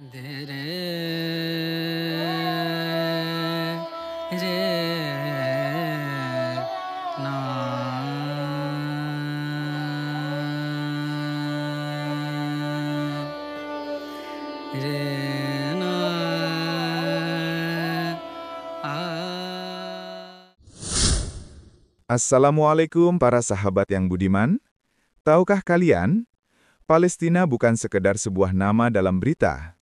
धीरे रे ना रे ना Assalamualaikum para sahabat yang budiman. Tahukah kalian, Palestina bukan sekedar sebuah nama dalam berita.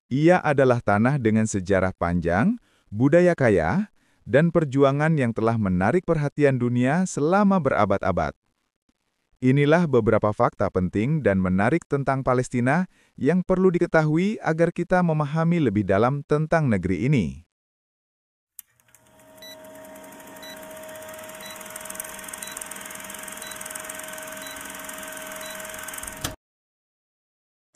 Ia adalah tanah dengan sejarah panjang, budaya kaya, dan perjuangan yang telah menarik perhatian dunia selama berabad-abad. Inilah beberapa fakta penting dan menarik tentang Palestina yang perlu diketahui agar kita memahami lebih dalam tentang negeri ini.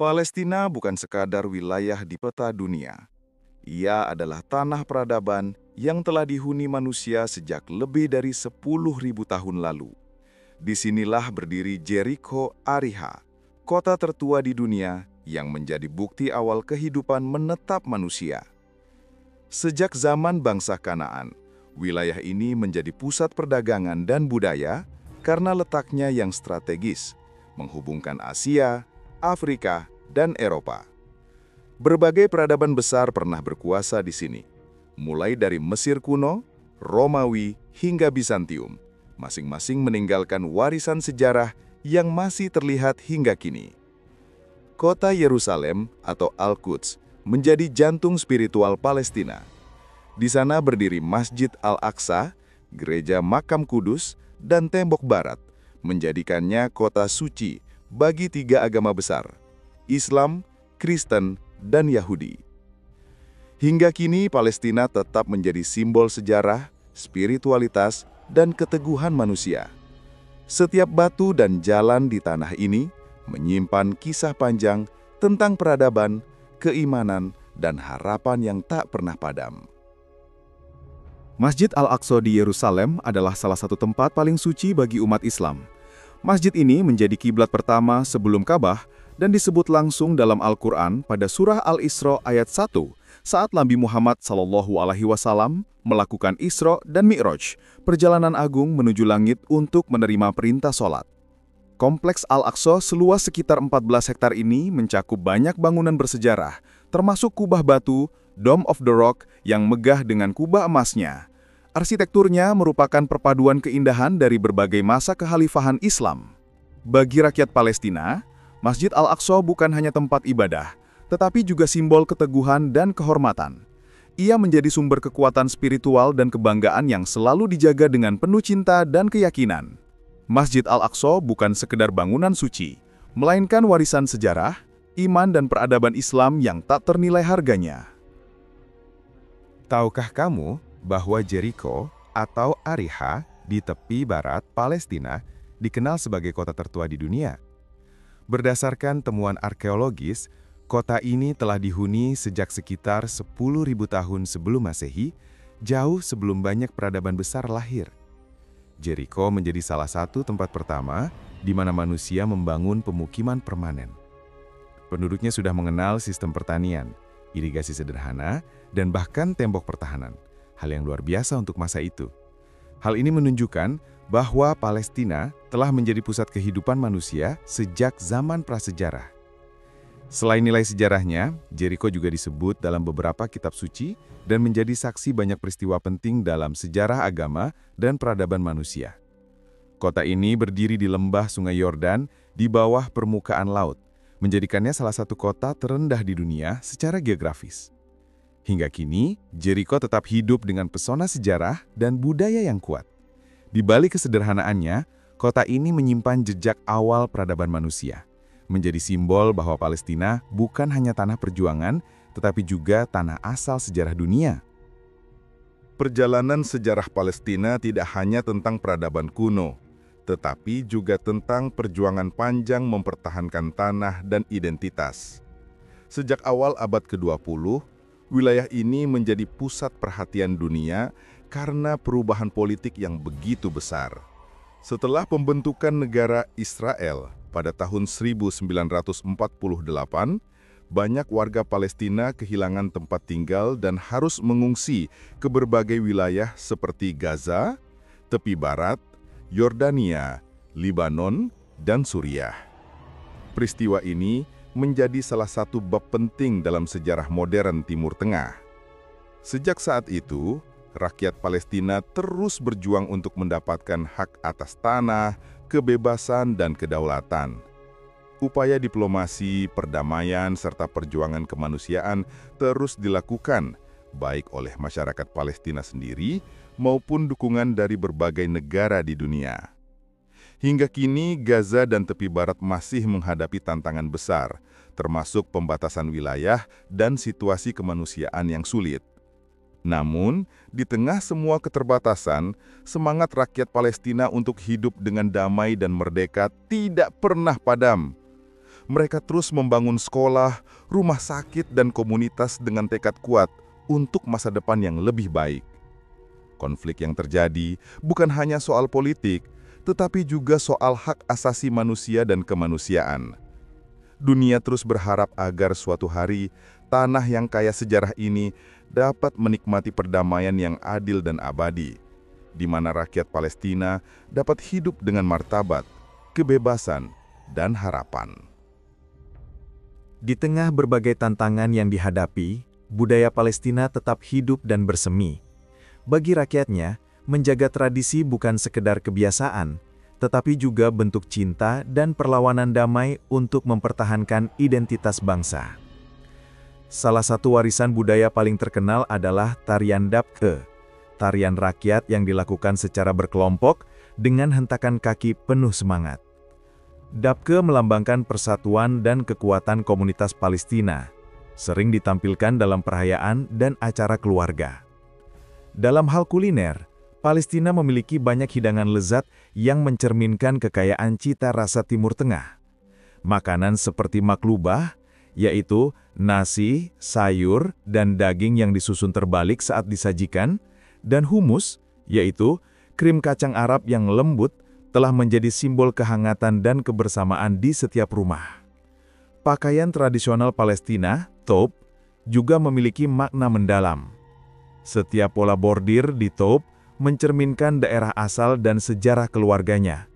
Palestina bukan sekadar wilayah di peta dunia. Ia adalah tanah peradaban yang telah dihuni manusia sejak lebih dari 10.000 tahun lalu. Disinilah berdiri Jericho Ariha, kota tertua di dunia yang menjadi bukti awal kehidupan menetap manusia. Sejak zaman bangsa Kanaan, wilayah ini menjadi pusat perdagangan dan budaya karena letaknya yang strategis, menghubungkan Asia, Afrika, dan Eropa. Berbagai peradaban besar pernah berkuasa di sini, mulai dari Mesir kuno, Romawi, hingga Bizantium, masing-masing meninggalkan warisan sejarah yang masih terlihat hingga kini. Kota Yerusalem atau Al-Quds menjadi jantung spiritual Palestina. Di sana berdiri Masjid Al-Aqsa, Gereja Makam Kudus, dan Tembok Barat, menjadikannya kota suci bagi tiga agama besar, Islam, Kristen, dan Yahudi. Hingga kini Palestina tetap menjadi simbol sejarah, spiritualitas, dan keteguhan manusia. Setiap batu dan jalan di tanah ini menyimpan kisah panjang tentang peradaban, keimanan, dan harapan yang tak pernah padam. Masjid Al-Aqsa di Yerusalem adalah salah satu tempat paling suci bagi umat Islam. Masjid ini menjadi kiblat pertama sebelum Ka'bah dan disebut langsung dalam Al-Quran pada surah Al-Isra ayat 1 saat Nabi Muhammad SAW melakukan Isra dan Mi'raj, perjalanan agung menuju langit untuk menerima perintah sholat. Kompleks Al-Aqsa seluas sekitar 14 hektar ini mencakup banyak bangunan bersejarah, termasuk kubah batu, Dome of the Rock yang megah dengan kubah emasnya. Arsitekturnya merupakan perpaduan keindahan dari berbagai masa kekhalifahan Islam. Bagi rakyat Palestina, Masjid Al-Aqsa bukan hanya tempat ibadah, tetapi juga simbol keteguhan dan kehormatan. Ia menjadi sumber kekuatan spiritual dan kebanggaan yang selalu dijaga dengan penuh cinta dan keyakinan. Masjid Al-Aqsa bukan sekedar bangunan suci, melainkan warisan sejarah, iman dan peradaban Islam yang tak ternilai harganya. Tahukah kamu bahwa Jericho atau Ariha di tepi barat Palestina dikenal sebagai kota tertua di dunia? Berdasarkan temuan arkeologis, kota ini telah dihuni sejak sekitar 10.000 tahun sebelum Masehi, jauh sebelum banyak peradaban besar lahir. Jericho menjadi salah satu tempat pertama di mana manusia membangun pemukiman permanen. Penduduknya sudah mengenal sistem pertanian, irigasi sederhana, dan bahkan tembok pertahanan. Hal yang luar biasa untuk masa itu. Hal ini menunjukkan bahwa Palestina telah menjadi pusat kehidupan manusia sejak zaman prasejarah. Selain nilai sejarahnya, Jericho juga disebut dalam beberapa kitab suci dan menjadi saksi banyak peristiwa penting dalam sejarah agama dan peradaban manusia. Kota ini berdiri di lembah Sungai Yordan di bawah permukaan laut, menjadikannya salah satu kota terendah di dunia secara geografis. Hingga kini, Jericho tetap hidup dengan pesona sejarah dan budaya yang kuat. Di balik kesederhanaannya, kota ini menyimpan jejak awal peradaban manusia, menjadi simbol bahwa Palestina bukan hanya tanah perjuangan, tetapi juga tanah asal sejarah dunia. Perjalanan sejarah Palestina tidak hanya tentang peradaban kuno, tetapi juga tentang perjuangan panjang mempertahankan tanah dan identitas. Sejak awal abad ke-20, wilayah ini menjadi pusat perhatian dunia karena perubahan politik yang begitu besar. Setelah pembentukan negara Israel pada tahun 1948, banyak warga Palestina kehilangan tempat tinggal dan harus mengungsi ke berbagai wilayah seperti Gaza, tepi barat, Yordania, Libanon, dan Suriah. Peristiwa ini menjadi salah satu bab penting dalam sejarah modern Timur Tengah. Sejak saat itu, rakyat Palestina terus berjuang untuk mendapatkan hak atas tanah, kebebasan, dan kedaulatan. Upaya diplomasi, perdamaian, serta perjuangan kemanusiaan terus dilakukan, baik oleh masyarakat Palestina sendiri maupun dukungan dari berbagai negara di dunia. Hingga kini, Gaza dan tepi barat masih menghadapi tantangan besar, termasuk pembatasan wilayah dan situasi kemanusiaan yang sulit. Namun, di tengah semua keterbatasan, semangat rakyat Palestina untuk hidup dengan damai dan merdeka tidak pernah padam. Mereka terus membangun sekolah, rumah sakit, dan komunitas dengan tekad kuat untuk masa depan yang lebih baik. Konflik yang terjadi bukan hanya soal politik, tetapi juga soal hak asasi manusia dan kemanusiaan. Dunia terus berharap agar suatu hari tanah yang kaya sejarah ini dapat menikmati perdamaian yang adil dan abadi, di mana rakyat Palestina dapat hidup dengan martabat, kebebasan, dan harapan. Di tengah berbagai tantangan yang dihadapi, budaya Palestina tetap hidup dan bersemi. Bagi rakyatnya, menjaga tradisi bukan sekedar kebiasaan, tetapi juga bentuk cinta dan perlawanan damai untuk mempertahankan identitas bangsa. Salah satu warisan budaya paling terkenal adalah tarian Dabke, tarian rakyat yang dilakukan secara berkelompok dengan hentakan kaki penuh semangat. Dabke melambangkan persatuan dan kekuatan komunitas Palestina, sering ditampilkan dalam perayaan dan acara keluarga. Dalam hal kuliner, Palestina memiliki banyak hidangan lezat yang mencerminkan kekayaan cita rasa Timur Tengah. Makanan seperti maklubah, yaitu nasi, sayur, dan daging yang disusun terbalik saat disajikan, dan humus, yaitu krim kacang Arab yang lembut, telah menjadi simbol kehangatan dan kebersamaan di setiap rumah. Pakaian tradisional Palestina, thoub, juga memiliki makna mendalam. Setiap pola bordir di thoub mencerminkan daerah asal dan sejarah keluarganya.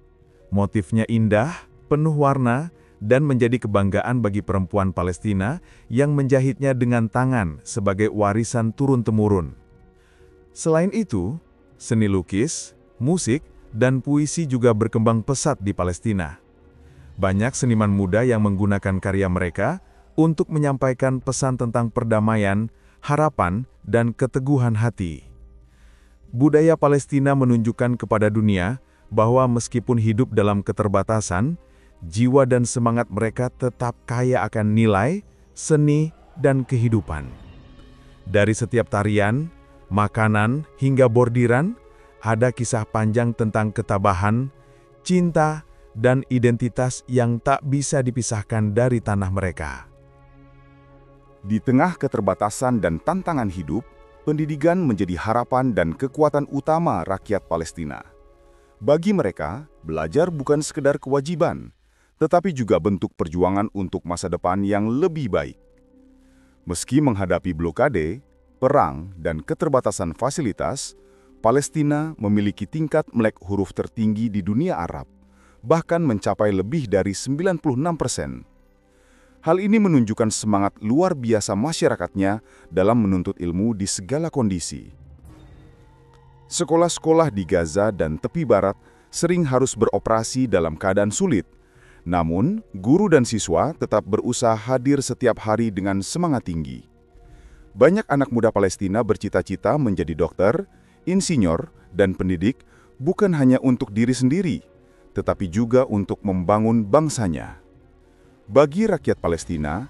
Motifnya indah, penuh warna, dan menjadi kebanggaan bagi perempuan Palestina yang menjahitnya dengan tangan sebagai warisan turun-temurun. Selain itu, seni lukis, musik, dan puisi juga berkembang pesat di Palestina. Banyak seniman muda yang menggunakan karya mereka untuk menyampaikan pesan tentang perdamaian, harapan, dan keteguhan hati. Budaya Palestina menunjukkan kepada dunia bahwa meskipun hidup dalam keterbatasan, jiwa dan semangat mereka tetap kaya akan nilai, seni, dan kehidupan. Dari setiap tarian, makanan, hingga bordiran, ada kisah panjang tentang ketabahan, cinta, dan identitas yang tak bisa dipisahkan dari tanah mereka. Di tengah keterbatasan dan tantangan hidup, pendidikan menjadi harapan dan kekuatan utama rakyat Palestina. Bagi mereka, belajar bukan sekedar kewajiban, tetapi juga bentuk perjuangan untuk masa depan yang lebih baik. Meski menghadapi blokade, perang, dan keterbatasan fasilitas, Palestina memiliki tingkat melek huruf tertinggi di dunia Arab, bahkan mencapai lebih dari 96%. Hal ini menunjukkan semangat luar biasa masyarakatnya dalam menuntut ilmu di segala kondisi. Sekolah-sekolah di Gaza dan tepi barat sering harus beroperasi dalam keadaan sulit. Namun, guru dan siswa tetap berusaha hadir setiap hari dengan semangat tinggi. Banyak anak muda Palestina bercita-cita menjadi dokter, insinyur, dan pendidik bukan hanya untuk diri sendiri, tetapi juga untuk membangun bangsanya. Bagi rakyat Palestina,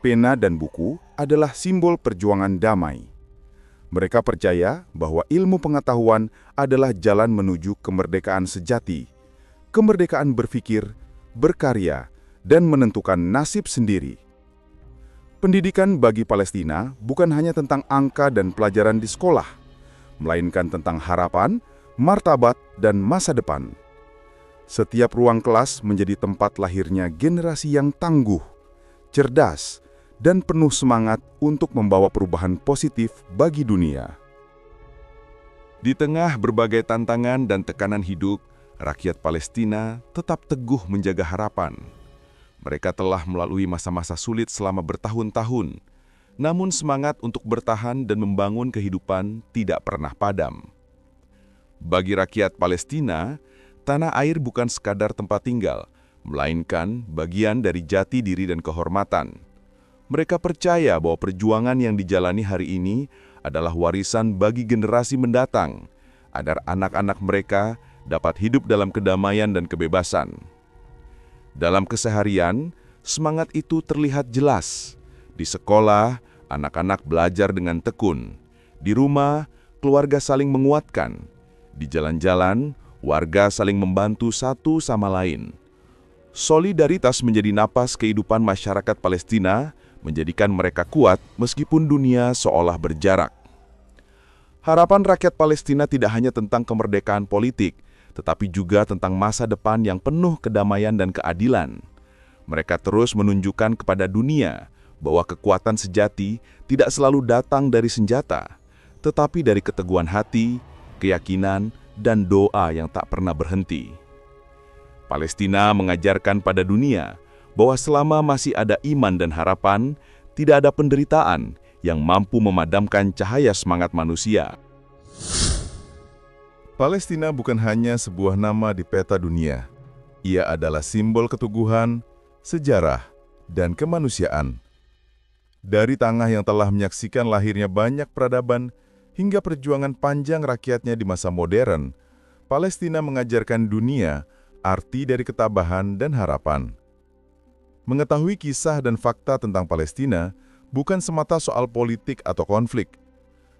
pena dan buku adalah simbol perjuangan damai. Mereka percaya bahwa ilmu pengetahuan adalah jalan menuju kemerdekaan sejati, kemerdekaan berpikir, berkarya, dan menentukan nasib sendiri. Pendidikan bagi Palestina bukan hanya tentang angka dan pelajaran di sekolah, melainkan tentang harapan, martabat, dan masa depan. Setiap ruang kelas menjadi tempat lahirnya generasi yang tangguh, cerdas, dan penuh semangat untuk membawa perubahan positif bagi dunia. Di tengah berbagai tantangan dan tekanan hidup, rakyat Palestina tetap teguh menjaga harapan. Mereka telah melalui masa-masa sulit selama bertahun-tahun, namun semangat untuk bertahan dan membangun kehidupan tidak pernah padam. Bagi rakyat Palestina, tanah air bukan sekadar tempat tinggal, melainkan bagian dari jati diri dan kehormatan. Mereka percaya bahwa perjuangan yang dijalani hari ini adalah warisan bagi generasi mendatang, agar anak-anak mereka dapat hidup dalam kedamaian dan kebebasan. Dalam keseharian, semangat itu terlihat jelas. Di sekolah, anak-anak belajar dengan tekun. Di rumah, keluarga saling menguatkan. Di jalan-jalan, warga saling membantu satu sama lain. Solidaritas menjadi napas kehidupan masyarakat Palestina, menjadikan mereka kuat meskipun dunia seolah berjarak. Harapan rakyat Palestina tidak hanya tentang kemerdekaan politik, tetapi juga tentang masa depan yang penuh kedamaian dan keadilan. Mereka terus menunjukkan kepada dunia bahwa kekuatan sejati tidak selalu datang dari senjata, tetapi dari keteguhan hati, keyakinan, dan doa yang tak pernah berhenti. Palestina mengajarkan pada dunia bahwa selama masih ada iman dan harapan, tidak ada penderitaan yang mampu memadamkan cahaya semangat manusia. Palestina bukan hanya sebuah nama di peta dunia. Ia adalah simbol keteguhan, sejarah, dan kemanusiaan. Dari tanah yang telah menyaksikan lahirnya banyak peradaban hingga perjuangan panjang rakyatnya di masa modern, Palestina mengajarkan dunia arti dari ketabahan dan harapan. Mengetahui kisah dan fakta tentang Palestina bukan semata soal politik atau konflik,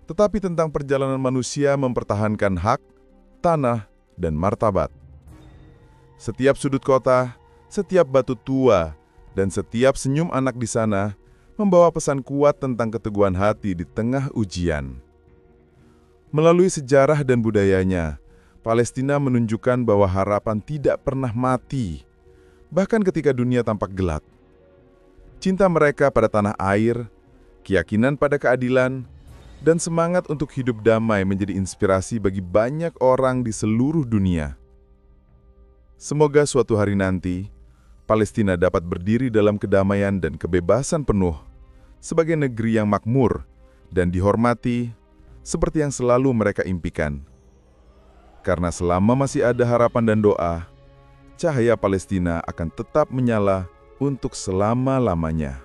tetapi tentang perjalanan manusia mempertahankan hak, tanah, dan martabat. Setiap sudut kota, setiap batu tua, dan setiap senyum anak di sana membawa pesan kuat tentang keteguhan hati di tengah ujian. Melalui sejarah dan budayanya, Palestina menunjukkan bahwa harapan tidak pernah mati, bahkan ketika dunia tampak gelap. Cinta mereka pada tanah air, keyakinan pada keadilan, dan semangat untuk hidup damai menjadi inspirasi bagi banyak orang di seluruh dunia. Semoga suatu hari nanti, Palestina dapat berdiri dalam kedamaian dan kebebasan penuh sebagai negeri yang makmur dan dihormati seperti yang selalu mereka impikan. Karena selama masih ada harapan dan doa, cahaya Palestina akan tetap menyala untuk selama-lamanya.